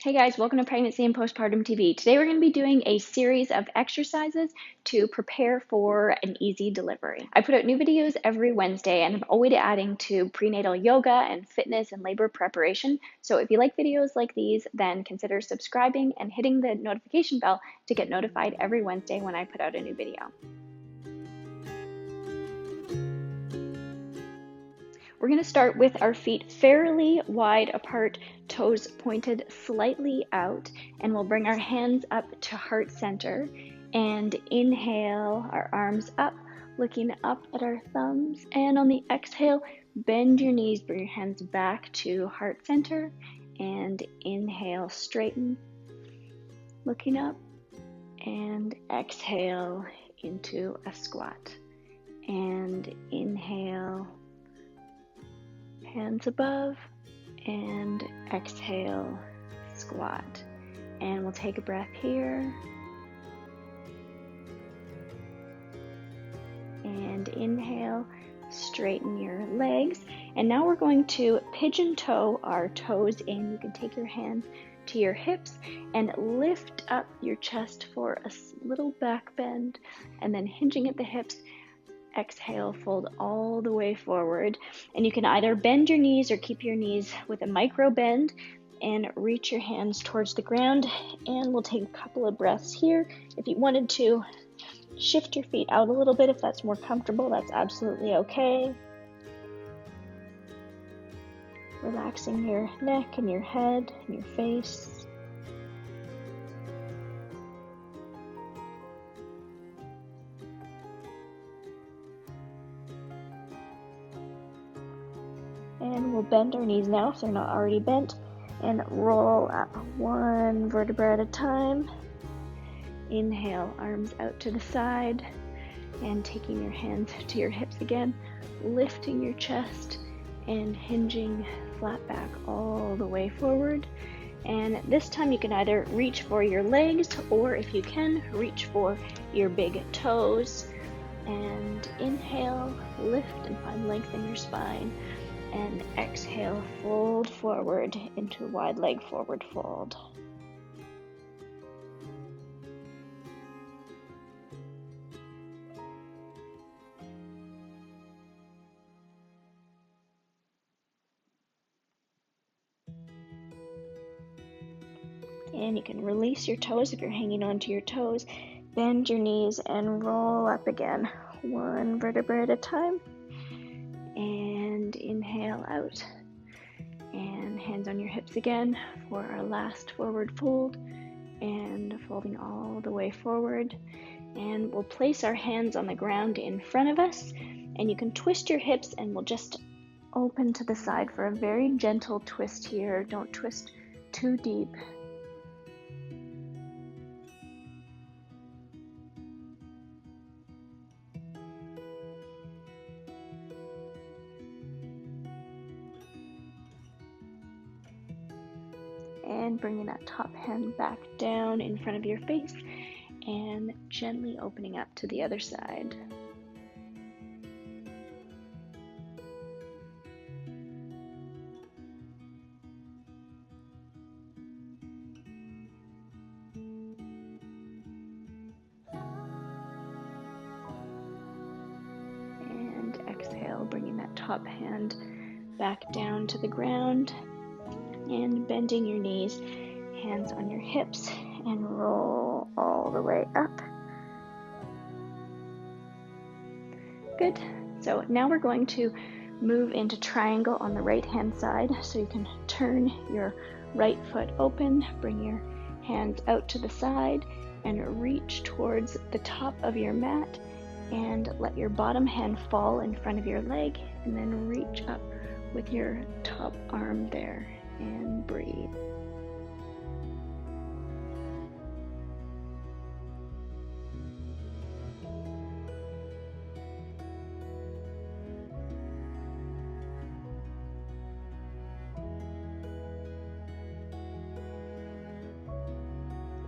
Hey guys, welcome to Pregnancy and Postpartum TV. Today we're going to be doing a series of exercises to prepare for an easy delivery. I put out new videos every Wednesday and I'm always adding to prenatal yoga and fitness and labor preparation. So if you like videos like these, then consider subscribing and hitting the notification bell to get notified every Wednesday when I put out a new video. We're going to start with our feet fairly wide apart, toes pointed slightly out, and we'll bring our hands up to heart center and inhale, our arms up, looking up at our thumbs, and on the exhale, bend your knees, bring your hands back to heart center, and inhale, straighten, looking up, and exhale into a squat, and inhale, hands above, and exhale, squat. And we'll take a breath here. And inhale, straighten your legs. And now we're going to pigeon toe our toes in. You can take your hands to your hips and lift up your chest for a little back bend, and then hinging at the hips, exhale, fold all the way forward. And you can either bend your knees or keep your knees with a micro bend and reach your hands towards the ground. And we'll take a couple of breaths here. If you wanted to shift your feet out a little bit, if that's more comfortable, that's absolutely okay. Relaxing your neck and your head and your face. And we'll bend our knees now if they're not already bent, and roll up one vertebra at a time. Inhale, arms out to the side, and taking your hands to your hips again, lifting your chest and hinging flat back all the way forward. And this time you can either reach for your legs, or if you can, reach for your big toes. And inhale, lift and find length in your spine. And exhale, fold forward into a wide leg forward fold. And you can release your toes if you're hanging onto your toes. Bend your knees and roll up again, one vertebra at a time. And inhale out, and hands on your hips again for our last forward fold, and folding all the way forward. And we'll place our hands on the ground in front of us, and you can twist your hips, and we'll just open to the side for a very gentle twist here. Don't twist too deep. And bringing that top hand back down in front of your face and gently opening up to the other side. And exhale, bringing that top hand back down to the ground. And bending your knees, hands on your hips, and roll all the way up. Good. So now we're going to move into triangle on the right hand side. So you can turn your right foot open, bring your hands out to the side, and reach towards the top of your mat, and let your bottom hand fall in front of your leg, and then reach up with your top arm there. And breathe.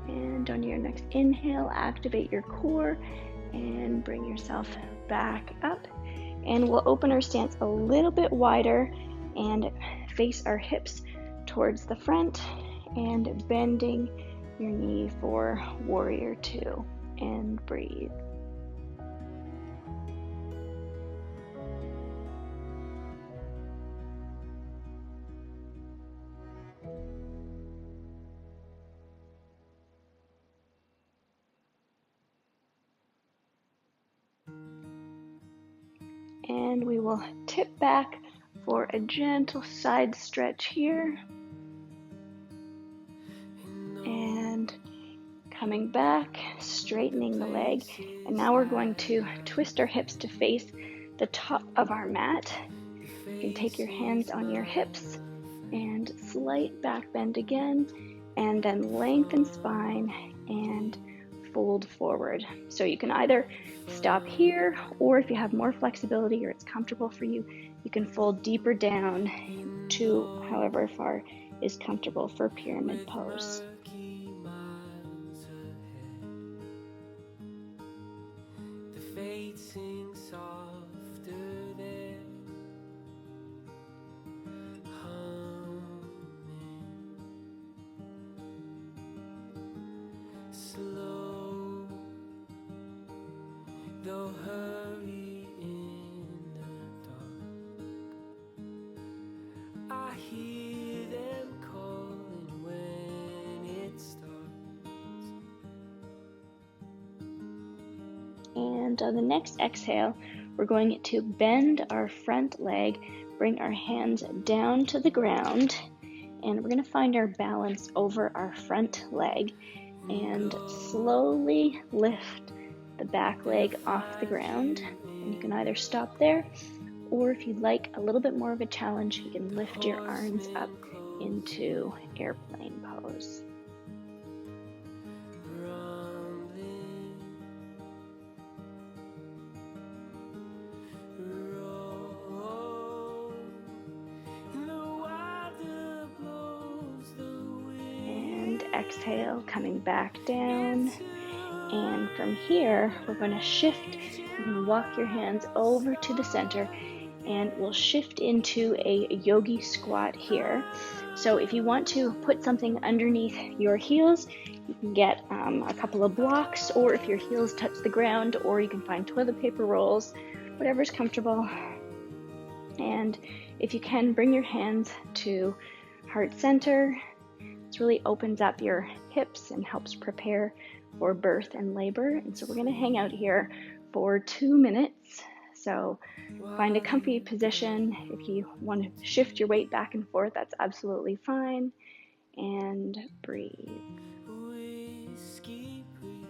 And on your next inhale, activate your core and bring yourself back up. And we'll open our stance a little bit wider and face our hips towards the front, and bending your knee for warrior two, and breathe. And we will tip back for a gentle side stretch here. And coming back, straightening the leg. And now we're going to twist our hips to face the top of our mat. You can take your hands on your hips and slight back bend again, and then lengthen spine and fold forward. So you can either stop here, or if you have more flexibility or it's comfortable for you, you can fold deeper down to however far is comfortable for pyramid pose. They'll hurry in the dark. I hear them calling when it starts. And on the next exhale, we're going to bend our front leg, bring our hands down to the ground, and we're going to find our balance over our front leg and slowly lift the back leg off the ground. And you can either stop there, or if you'd like a little bit more of a challenge, you can lift your arms up into airplane pose. And exhale, coming back down. And from here, we're going to shift. You're going to walk your hands over to the center, and we'll shift into a yogi squat here. So if you want to put something underneath your heels, you can get a couple of blocks, or if your heels touch the ground, or you can find toilet paper rolls, whatever's comfortable. And if you can, bring your hands to heart center. This really opens up your hips and helps prepare for birth and labor. And so we're going to hang out here for 2 minutes. So find a comfy position. If you want to shift your weight back and forth, that's absolutely fine. And breathe. Whiskey priest,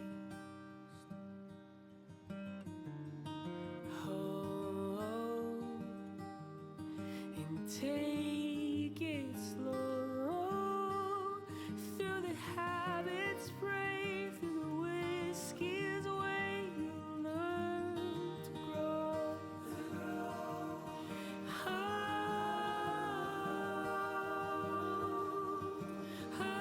hold and take it slow through the habits, pray through the whiskey's way you learn to grow. Hold, hold.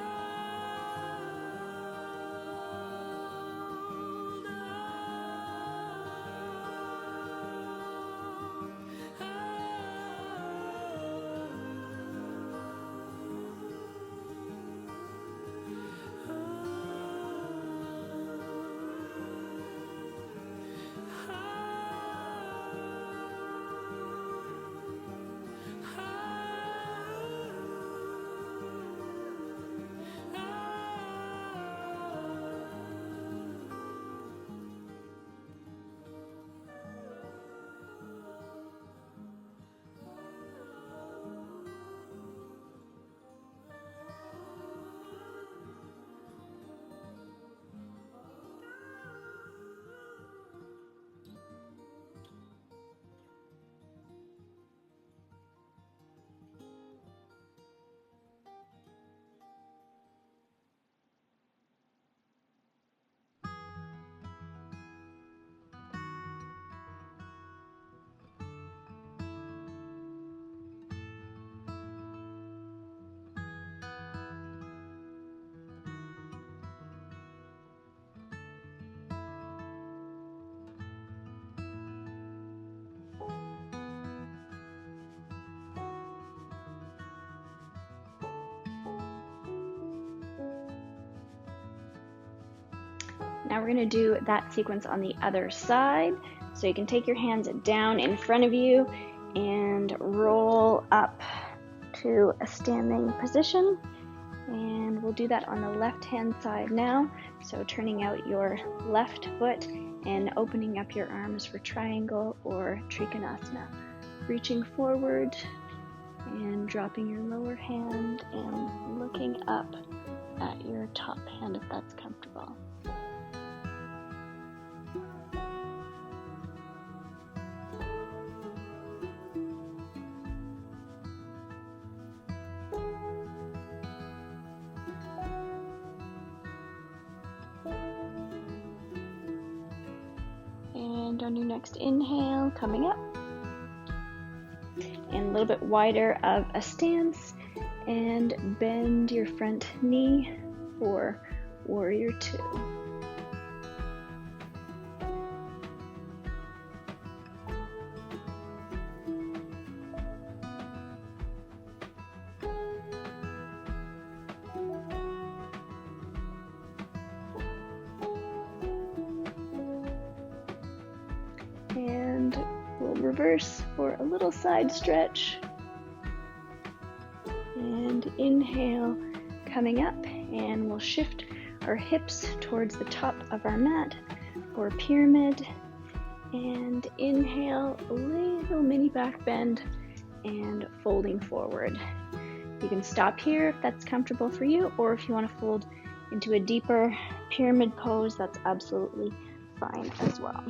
Now we're going to do that sequence on the other side. So you can take your hands down in front of you and roll up to a standing position. And we'll do that on the left hand side now. So turning out your left foot and opening up your arms for triangle or trikonasana. Reaching forward and dropping your lower hand and looking up at your top hand if that's comfortable. And on your next inhale, coming up, and a little bit wider of a stance, and bend your front knee for warrior two. And we'll reverse for a little side stretch. And inhale, coming up, and we'll shift our hips towards the top of our mat for a pyramid. And inhale, a little mini back bend and folding forward. You can stop here if that's comfortable for you, or if you want to fold into a deeper pyramid pose, that's absolutely fine as well.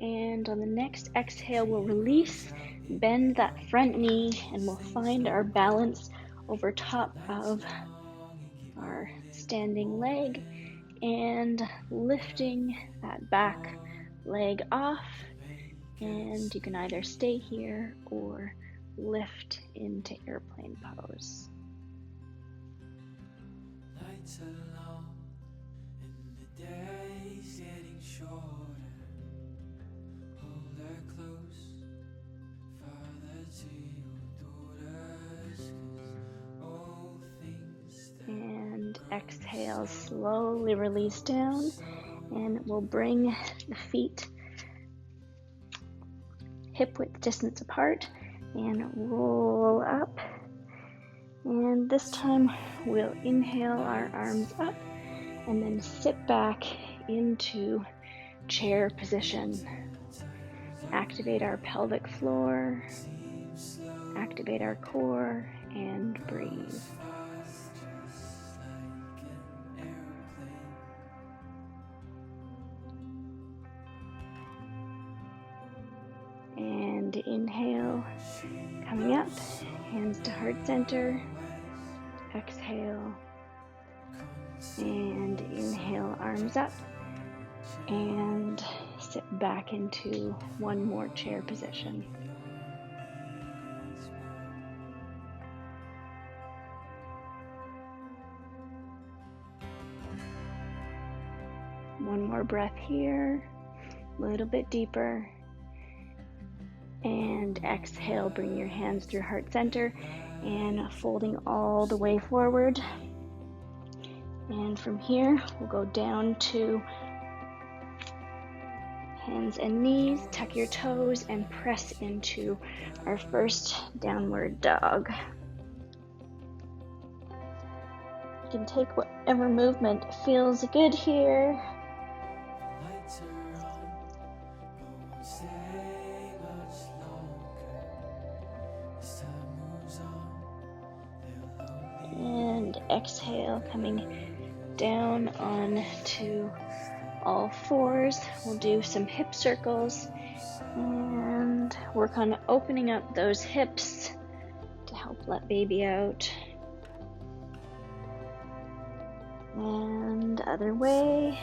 And on the next exhale, we'll release, bend that front knee, and we'll find our balance over top of our standing leg and lifting that back leg off. And you can either stay here or lift into airplane pose. Nights are long and the days getting shorter. Hold her close, Father, to your daughters, 'cause all things that And exhale, slowly release down, and we'll bring the feet hip width distance apart and roll up. And this time we'll inhale our arms up and then sit back into chair position. Activate our pelvic floor, activate our core, and breathe. And inhale, coming up, hands to heart center. Exhale, and inhale, arms up, and sit back into one more chair position. One more breath here, a little bit deeper. And exhale, bring your hands through heart center and folding all the way forward. And from here, we'll go down to hands and knees, tuck your toes, and press into our first downward dog. You can take whatever movement feels good here. lights are on, won't stay much longer. As time moves on, they'll only And exhale, coming down on to all fours. We'll do some hip circles and work on opening up those hips to help let baby out. And other way.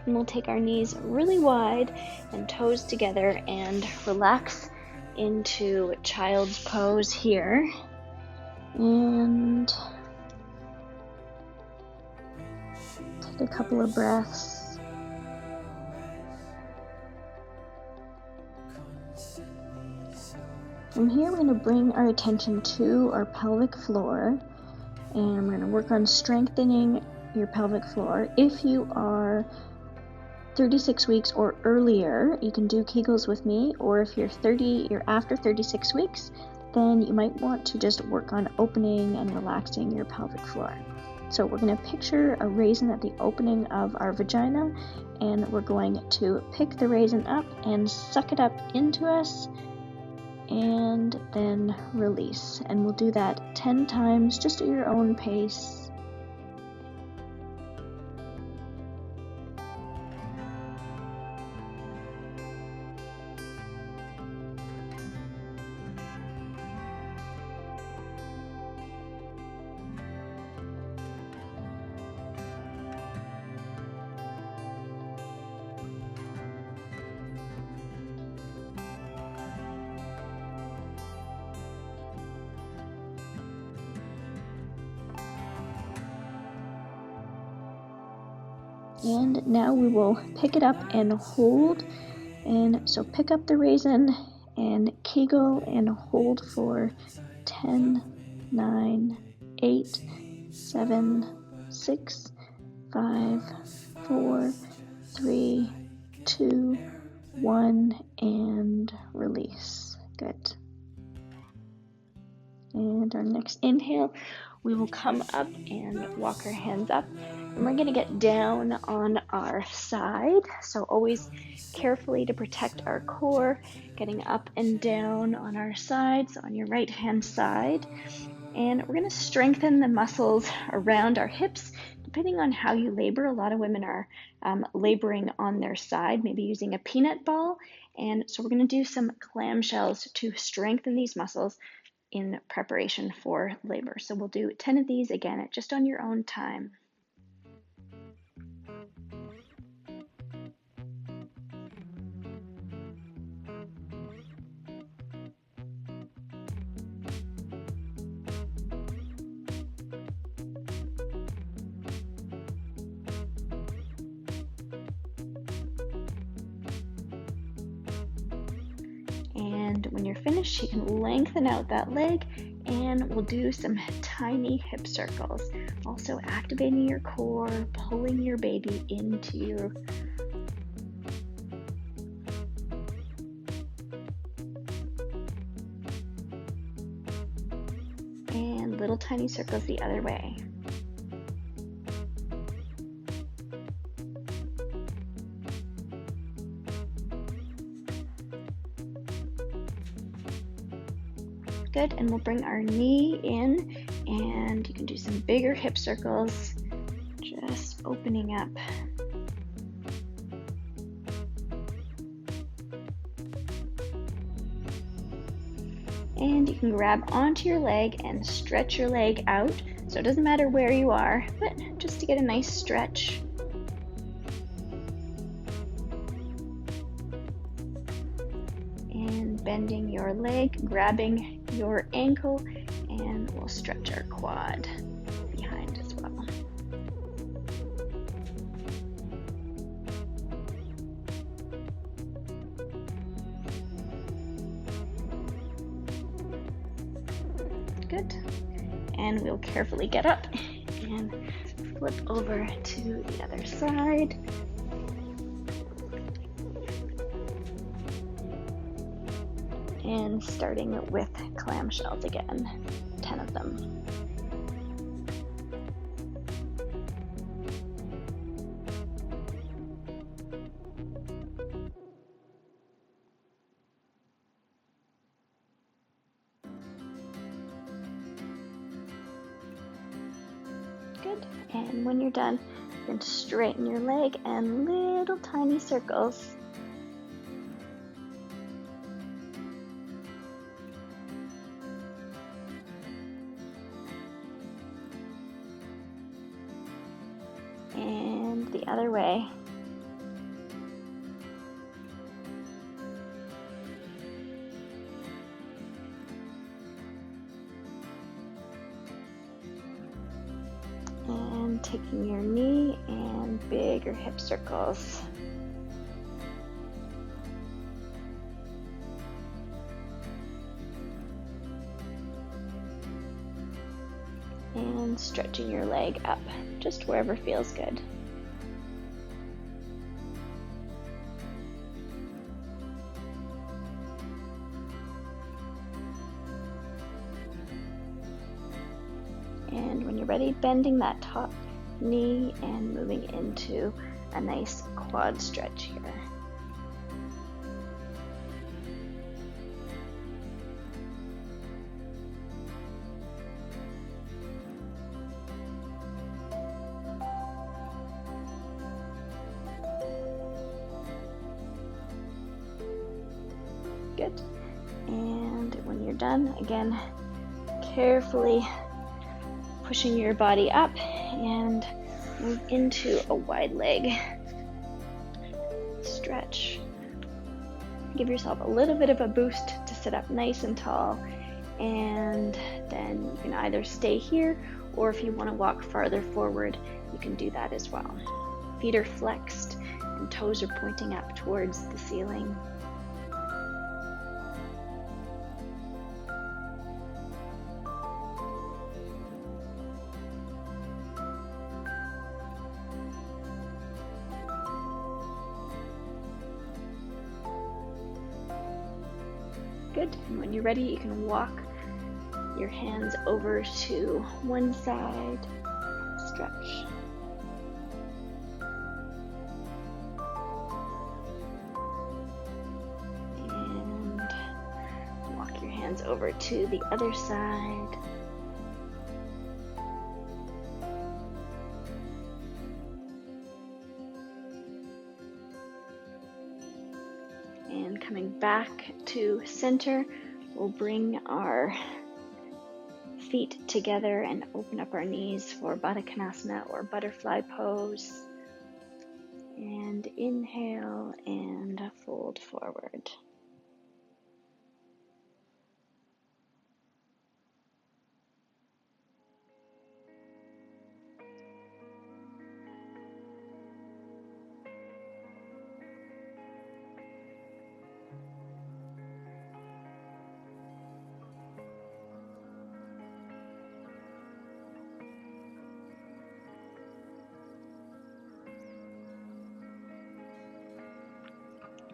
And we'll take our knees really wide and toes together and relax into child's pose here. And take a couple of breaths. From here, we're going to bring our attention to our pelvic floor, and we're going to work on strengthening your pelvic floor. If you are 36 weeks or earlier, you can do Kegels with me, or if you're after 36 weeks, then you might want to just work on opening and relaxing your pelvic floor. So we're going to picture a raisin at the opening of our vagina, and we're going to pick the raisin up and suck it up into us, and then release. And we'll do that 10 times just at your own pace. And now we will pick it up and hold. And so pick up the raisin and Kegel and hold for 10, 9, 8, 7, 6, 5, 4, 3, 2, 1, and release. Good. And our next inhale, we will come up and walk our hands up, and we're going to get down on our side. So always carefully to protect our core, getting up and down on our sides, on your right hand side. And we're going to strengthen the muscles around our hips, depending on how you labor. A lot of women are laboring on their side, maybe using a peanut ball. And so we're going to do some clamshells to strengthen these muscles in preparation for labor. So we'll do 10 of these again, just on your own time. And when you're finished, you can lengthen out that leg, and we'll do some tiny hip circles. Also activating your core, pulling your baby into you. And little tiny circles the other way. Good, and we'll bring our knee in, and you can do some bigger hip circles, just opening up. And you can grab onto your leg and stretch your leg out. So it doesn't matter where you are, but just to get a nice stretch. And bending your leg, grabbing your ankle, and we'll stretch our quad behind as well. Good. And we'll carefully get up and flip over to the other side. And starting with clamshells again, 10 of them. Good, and when you're done, you're going to straighten your leg and little tiny circles. And the other way. taking your knee and bigger hip circles. And stretching your leg up, just wherever feels good. And when you're ready, bending that top knee and moving into a nice quad stretch here. Good. And when you're done, again, carefully pushing your body up and move into a wide leg stretch. Give yourself a little bit of a boost to sit up nice and tall, and then you can either stay here, or if you want to walk farther forward, you can do that as well. Feet are flexed and toes are pointing up towards the ceiling. Good. And when you're ready, you can walk your hands over to one side, stretch. And walk your hands over to the other side. And coming back to center, we'll bring our feet together and open up our knees for Baddha Konasana or butterfly pose. And inhale and fold forward.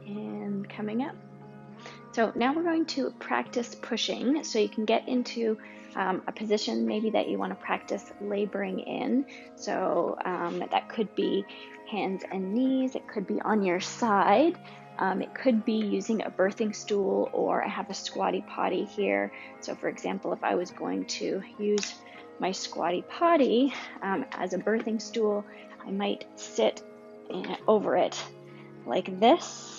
And coming up. So now we're going to practice pushing, so you can get into a position maybe that you want to practice laboring in. So that could be hands and knees, it could be on your side, it could be using a birthing stool, or I have a squatty potty here. So for example, if I was going to use my squatty potty as a birthing stool, I might sit over it like this.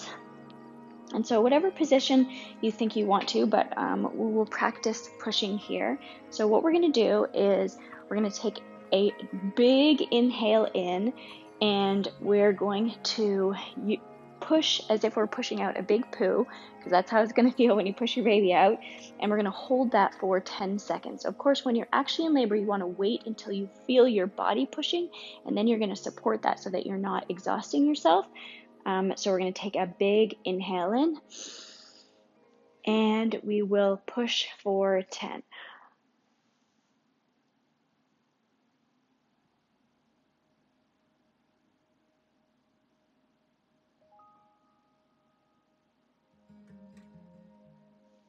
And so whatever position you think you want to, but we will practice pushing here. So what we're going to do is we're going to take a big inhale in, and we're going to push as if we're pushing out a big poo, because that's how it's going to feel when you push your baby out. And we're going to hold that for 10 seconds. Of course, when you're actually in labor, you want to wait until you feel your body pushing, and then you're going to support that so that you're not exhausting yourself. So we're going to take a big inhale in, and we will push for 10.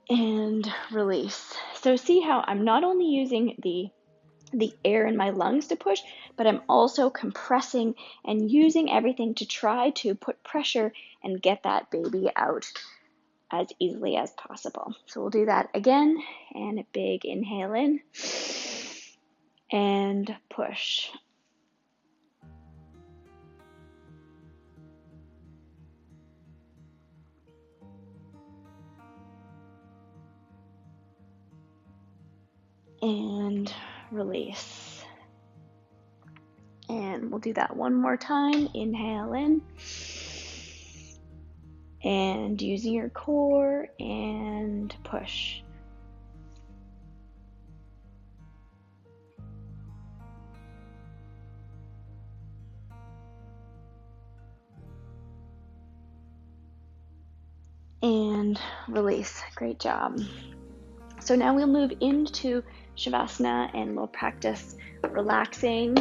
And release. So see how I'm not only using the air in my lungs to push, but I'm also compressing and using everything to try to put pressure and get that baby out as easily as possible. So we'll do that again, and a big inhale in and push. And release. And we'll do that one more time. Inhale in. And using your core and push. and release. Great job. So now we'll move into Shavasana and we'll practice relaxing,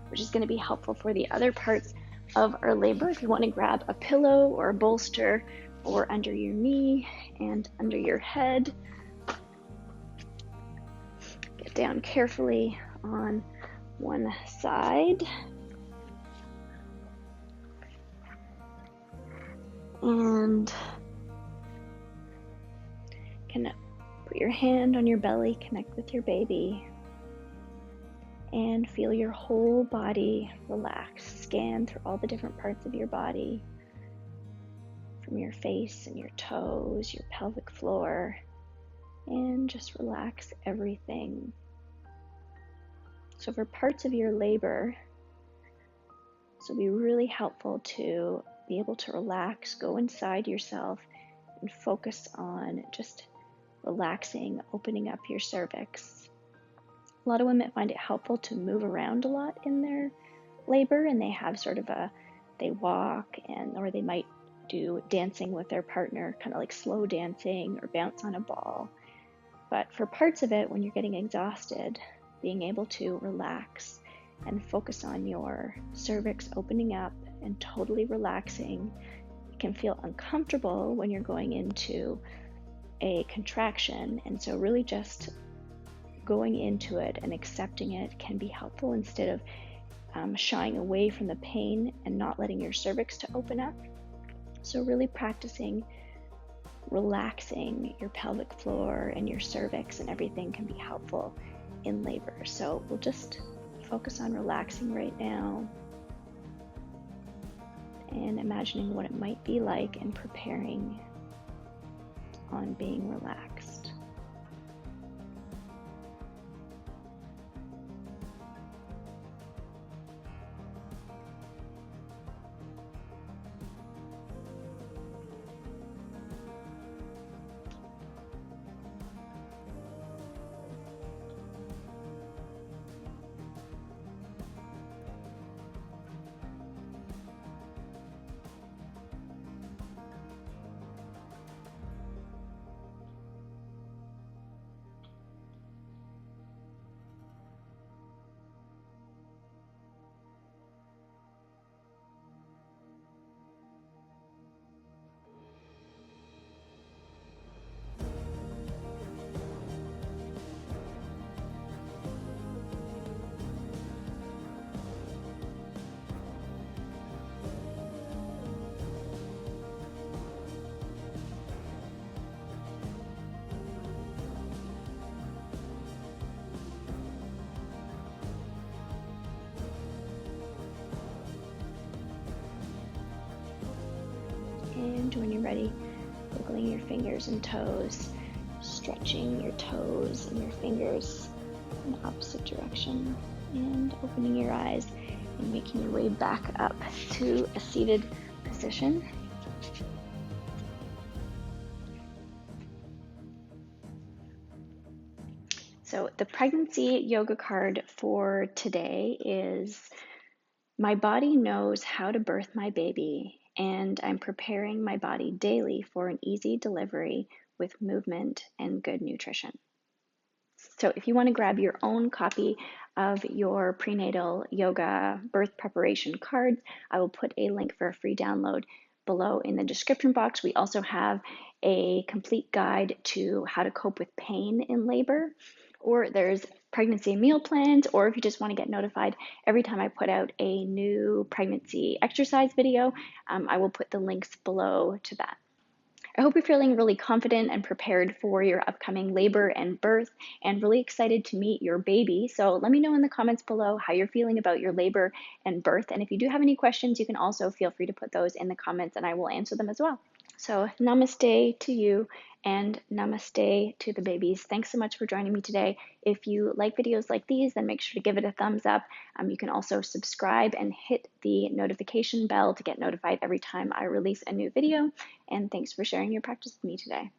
which is going to be helpful for the other parts of our labor. If you want to grab a pillow or a bolster or under your knee and under your head, get down carefully on one side. And put your hand on your belly, connect with your baby, and feel your whole body relax. Scan through all the different parts of your body, from your face and your toes, your pelvic floor, and just relax everything. So for parts of your labor, this will be really helpful to be able to relax, go inside yourself, and focus on just relaxing, opening up your cervix. A lot of women find it helpful to move around a lot in their labor, and they have they walk or they might do dancing with their partner, kind of like slow dancing or bounce on a ball. But for parts of it, when you're getting exhausted, being able to relax and focus on your cervix opening up and totally relaxing. It can feel uncomfortable when you're going into a contraction, and so really just going into it and accepting it can be helpful instead of shying away from the pain and not letting your cervix to open up. So really practicing relaxing your pelvic floor and your cervix and everything can be helpful in labor. So we'll just focus on relaxing right now and imagining what it might be like and preparing on being relaxed. And when you're ready, wiggling your fingers and toes, stretching your toes and your fingers in the opposite direction, and opening your eyes and making your way back up to a seated position. So the pregnancy yoga card for today is, my body knows how to birth my baby, and I'm preparing my body daily for an easy delivery with movement and good nutrition. So if you want to grab your own copy of your prenatal yoga birth preparation card, I will put a link for a free download below in the description box. We also have a complete guide to how to cope with pain in labor, or there's pregnancy meal plans, or if you just want to get notified every time I put out a new pregnancy exercise video, I will put the links below to that. I hope you're feeling really confident and prepared for your upcoming labor and birth, and really excited to meet your baby. So let me know in the comments below how you're feeling about your labor and birth. And if you do have any questions, you can also feel free to put those in the comments and I will answer them as well. So namaste to you and namaste to the babies. Thanks so much for joining me today. If you like videos like these, then make sure to give it a thumbs up. You can also subscribe and hit the notification bell to get notified every time I release a new video. And thanks for sharing your practice with me today.